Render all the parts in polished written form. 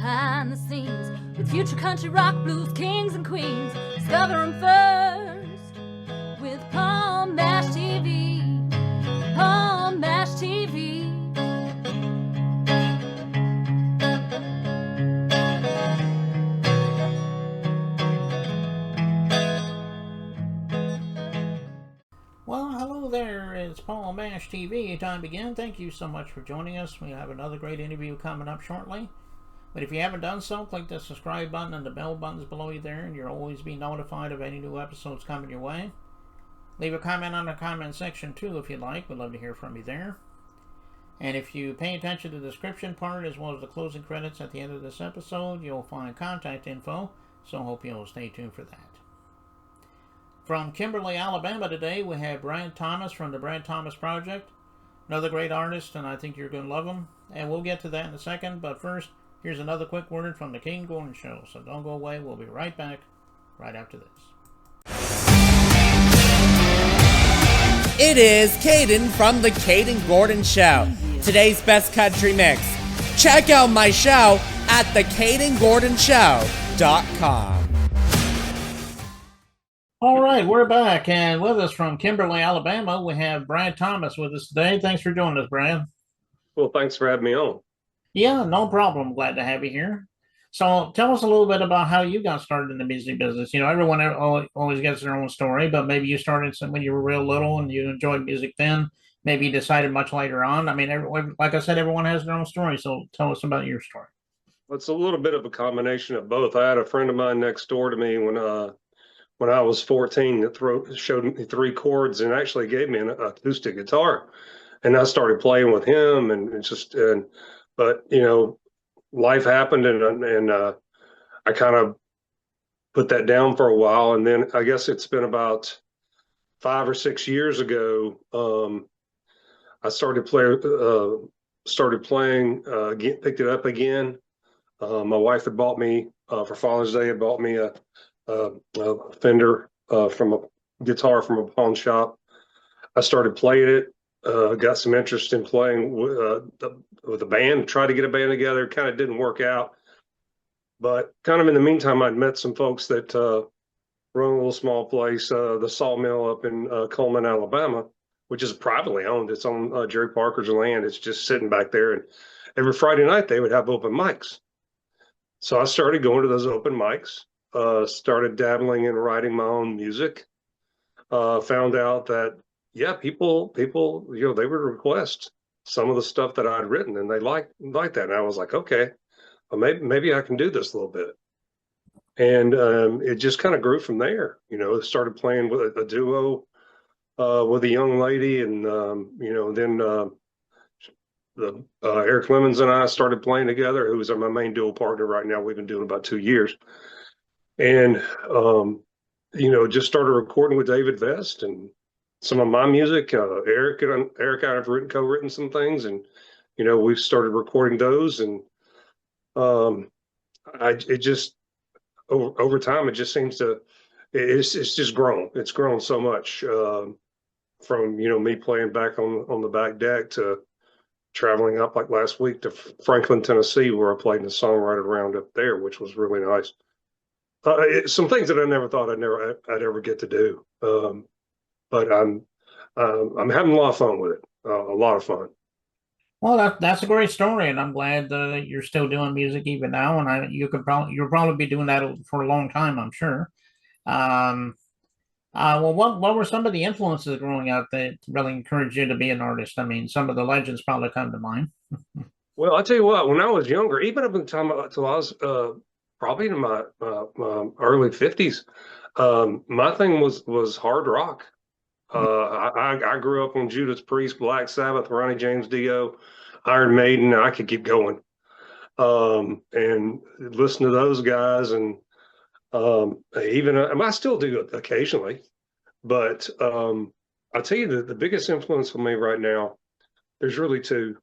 behind the scenes with future country rock blues kings and queens. Discover them first with Palm Bash TV. Palm Bash TV. Well, hello there. It's Palm Bash TV. Time again. Thank you so much for joining us. We have another great interview coming up shortly. But if you haven't done so, click the subscribe button and the bell buttons below you there, and you'll always be notified of any new episodes coming your way. Leave a comment on the comment section too if you'd like. We'd love to hear from you there. And if you pay attention to the description part as well as the closing credits at the end of this episode, you'll find contact info, so I hope you'll stay tuned for that. From Kimberly, Alabama today, we have Brad Thomas from the Brad Thomas Project. Another great artist, and I think you're going to love him. And we'll get to that in a second, but first, here's another quick word from the Caden Gordon Show. So don't go away. We'll be right back right after this. It is Caden from the Caden Gordon Show. Today's best country mix. Check out my show at thecadengordonshow.com. All right, we're back, and with us from Kimberly, Alabama, we have Brad Thomas with us today. Thanks for joining us, Brad. Well, thanks for having me on. Yeah, no problem. Glad to have you here. So tell us a little bit about how you got started in the music business. You know, everyone always gets their own story, but maybe you started when you were real little and you enjoyed music then. Maybe you decided much later on. I mean, like I said, everyone has their own story. So tell us about your story. Well, it's a little bit of a combination of both. I had a friend of mine next door to me when I was 14 that showed me 3 chords and actually gave me an acoustic guitar. And I started playing with him but you know, life happened and I kind of put that down for a while. And then I guess it's been about 5 or 6 years ago. I started playing, picked it up again. My wife had bought me, for Father's Day, had bought me a Fender from a guitar from a pawn shop. I started playing it, got some interest in playing with a band, tried to get a band together, kind of didn't work out. But kind of in the meantime, I'd met some folks that run a little small place, the Sawmill up in Coleman, Alabama, which is privately owned. It's on Jerry Parker's land. It's just sitting back there. And every Friday night they would have open mics. So I started going to those open mics. Started dabbling in writing my own music. Found out that, yeah, people, you know, they would request some of the stuff that I'd written, and they liked that. And I was like, okay, well, maybe I can do this a little bit. And it just kind of grew from there. You know, started playing with a duo with a young lady, and you know, then Eric Lemons and I started playing together, who's my main duo partner right now. We've been doing about 2 years. And, you know, just started recording with David Vest and some of my music. Eric and I have co-written some things, and, you know, we've started recording those. And it just, over time, it just seems to, it's just grown. It's grown so much from, you know, me playing back on the back deck to traveling up like last week to Franklin, Tennessee, where I played in the songwriter round up there, which was really nice. Some things that I never thought I'd ever get to do, but I'm having a lot of fun with it. A lot of fun. Well, that's a great story, and I'm glad that you're still doing music even now. And you'll probably be doing that for a long time, I'm sure. Well, what were some of the influences growing up that really encouraged you to be an artist? I mean, some of the legends probably come to mind. Well, I tell you what, when I was younger, even up until I was probably in my early 50s, my thing was hard rock. I grew up on Judas Priest, Black Sabbath, Ronnie James Dio, Iron Maiden. I could keep going, and listen to those guys, and even I still do it occasionally. But I'll tell you the biggest influence on me right now, there's really 2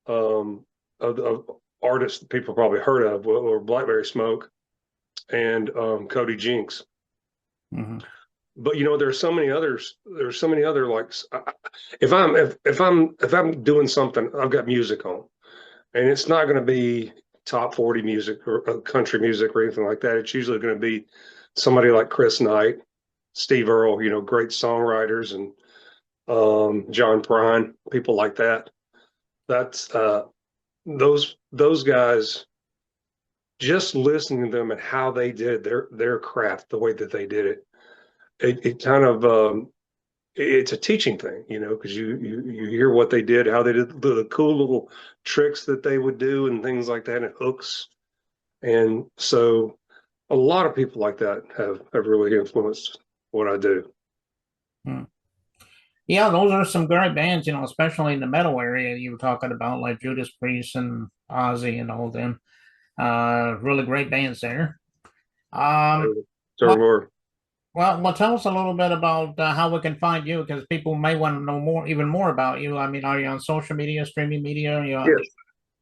of artists that people probably heard of, or Blackberry Smoke and Cody Jinks. Mm-hmm. But you know, there's so many others. There's so many other, like, if I'm doing something, I've got music on, and it's not going to be top 40 music or country music or anything like that. It's usually going to be somebody like Chris Knight, Steve Earle, great songwriters, and John Prine, people like that. That's those guys. Just listening to them and how they did their craft, the way that they did it, it kind of it's a teaching thing, because you hear what they did, how they did the cool little tricks that they would do and things like that, and hooks. And so a lot of people like that have really influenced what I do. Yeah, those are some great bands, especially in the metal area you were talking about, like Judas Priest and Ozzy and all them. Really great bands there. So Well, tell us a little bit about how we can find you, because people may want to know even more about you. I mean, are you on social media, streaming media? yes.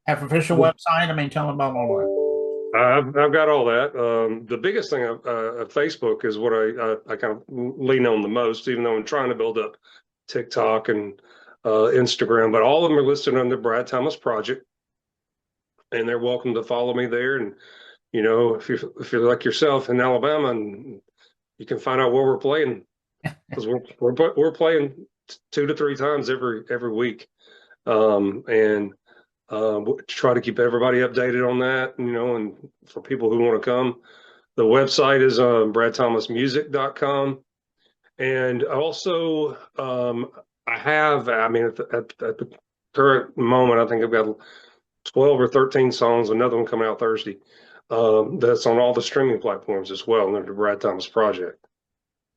Have an official website? I mean, tell them about all that. I've got all that. The biggest thing of Facebook is what I kind of lean on the most, even though I'm trying to build up TikTok and Instagram. But all of them are listed under Brad Thomas Project, and they're welcome to follow me there. And if you're like yourself in Alabama, and you can find out where we're playing, because we're playing 2 to 3 times every week, and we'll try to keep everybody updated on that. And for people who want to come, the website is bradthomasmusic.com, and also I mean at the current moment, I think I've got 12 or 13 songs. Another one coming out Thursday. That's on all the streaming platforms as well under the Brad Thomas Project.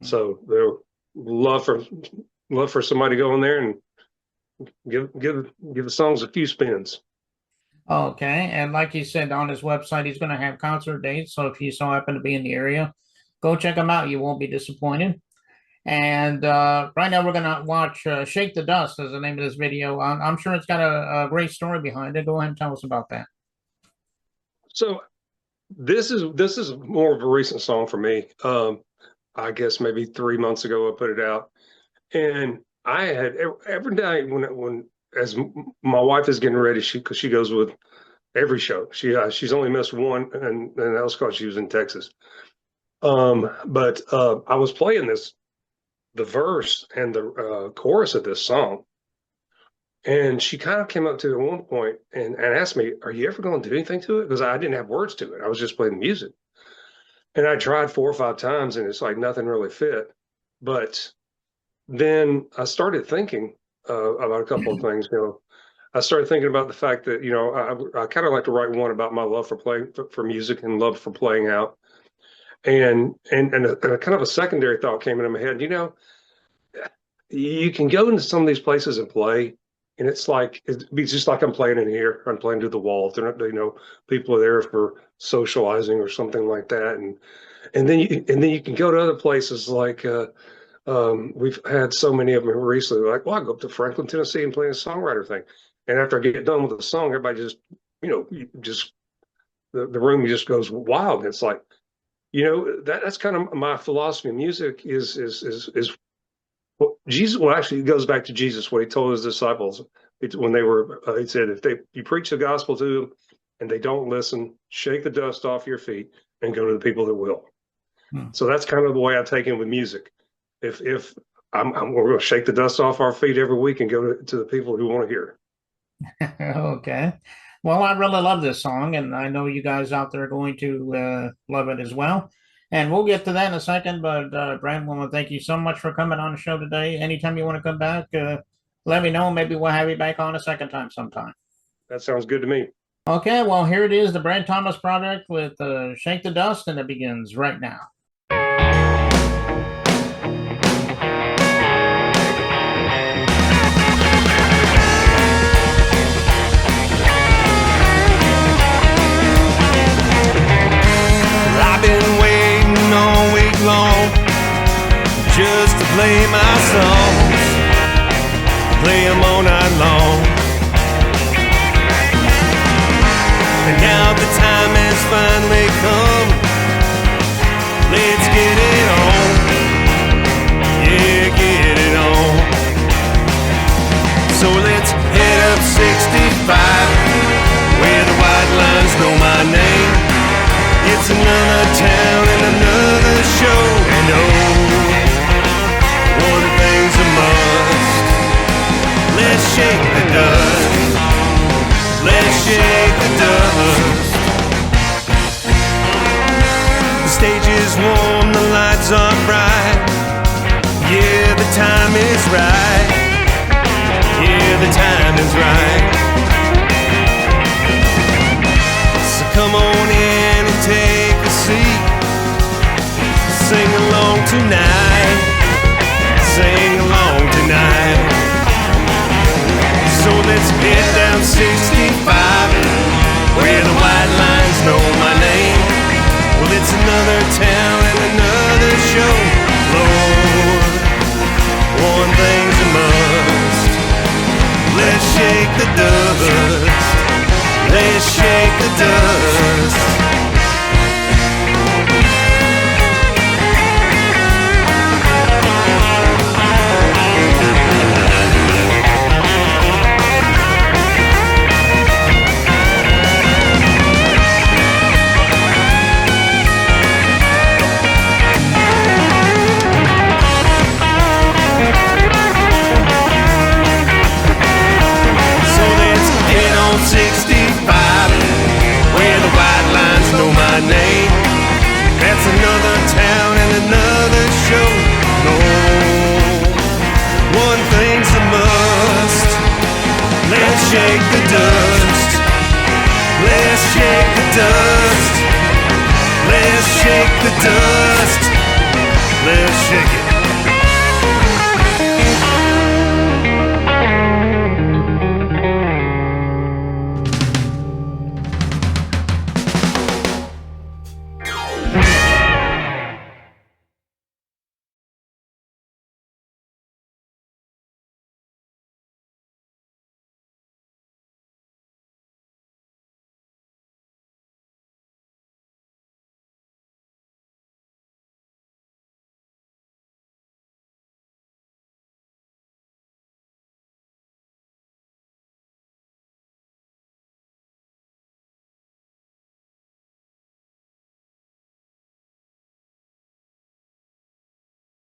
So they'll love for somebody to go in there and give the songs a few spins. Okay, and like you said, on his website, he's going to have concert dates. So if you so happen to be in the area, go check him out. You won't be disappointed. And right now we're going to watch "Shake the Dust" as the name of this video. I'm sure it's got a great story behind it. Go ahead and tell us about that. So this is more of a recent song for me. I guess maybe 3 months ago I put it out, and I had every night when as my wife is getting ready, because she goes with every show. She's only missed one, and that was because she was in Texas. But I was playing the verse and the chorus of this song, and she kind of came up to it at one point and asked me, "Are you ever going to do anything to it?" Because I didn't have words to it. I was just playing music. And I tried 4 or 5 times, and it's like nothing really fit. But then I started thinking about a couple of things. I started thinking about the fact that I kind of like to write one about my love for playing for music and love for playing out. And a kind of a secondary thought came into my head. You can go into some of these places and play, and it's just like I'm playing in here. I'm playing to the wall. They're not, people are there for socializing or something like that, and then you can go to other places like we've had so many of them recently. Like, well, I go up to Franklin, Tennessee, and play a songwriter thing, and after I get done with the song, everybody just the room just goes wild. It's like that's kind of my philosophy of music is Jesus. Well, actually, it goes back to Jesus, what he told his disciples when they were. He said, if you preach the gospel to them and they don't listen, shake the dust off your feet and go to the people that will. So that's kind of the way I take it with music. If we're going to shake the dust off our feet every week and go to the people who want to hear it. Okay. Well, I really love this song, and I know you guys out there are going to love it as well. And we'll get to that in a second. But Brad, I want to thank you so much for coming on the show today. Anytime you want to come back, let me know. Maybe we'll have you back on a second time sometime. That sounds good to me. Okay, well, here it is, the Brad Thomas Project with Shake the Dust, and it begins right now. I've been waiting all week long just to play my songs, play them all night long. And now the time has finally come. Let's get it on, yeah, get it on. So let's head up 65 where the white lines know my it's another town and another show. And oh, one thing's a must. Let's shake the dust. Let's shake the dust. The stage is warm, the lights are bright. Yeah, the time is right. Yeah, the time is right. So come on in and take a seat. Sing along tonight. Sing along tonight. So let's head down 65, where the white lines know my name. Well, it's another town and another show. Lord, one thing's a must. Let's shake the dust. Let's shake the dust. Name. That's another town and another show. No, one thing's a must. Let's shake the dust. Let's shake the dust. Let's shake the dust. Let's shake it.